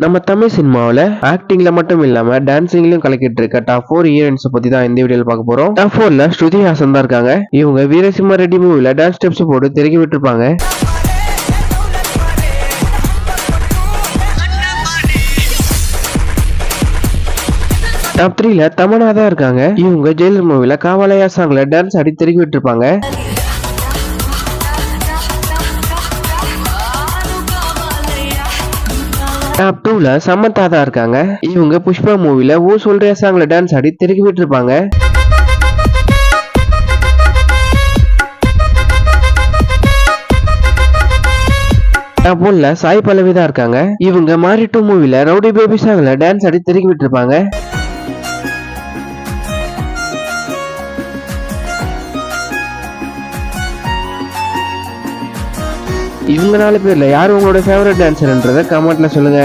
நம்ம தமிழ் சினிமாவில் ஆக்டிங்ல மட்டும் இல்லாம டான்சிங்லயும் கலக்கிட்டு இருக்க டாப் 4 ஹீரோயின்ஸ் பத்தி தான் இந்த வீடியோல பார்க்க போறோம். டாப் 4ல ஸ்ருதி ஹாசன் தான் இருக்காங்க. இவங்க வீரசிம்ம ரெட்டி மூவில டான்ஸ் ஸ்டெப்ஸ் போட்டு திறக்கி விட்டுருப்பாங்க. டாப் 3ல தமன்னா தான் இருக்காங்க. இவங்க ஜெயிலர் மூவில காவாலயா சாங்ல டான்ஸ் ஆடி திறக்கி விட்டுருப்பாங்க. டாப் 2ல சமந்தா தான் இருக்காங்க. இவங்க புஷ்பா மூவில ஊ சொல்ற சாங்ல டான்ஸ் ஆடி திறக்கி விட்டுருப்பாங்க. டாப் 1ல சாய் பல்லவி தான் இருக்காங்க. இவங்க மாரி 2 மூவில ரவுடி பேபி சாங்ல டான்ஸ் ஆடி திறக்கி விட்டுருப்பாங்க. இவங்க 4 பேர்ல யார் உங்களோட ஃபேவரட் டான்சர்ன்றத கமெண்ட்ல சொல்லுங்க.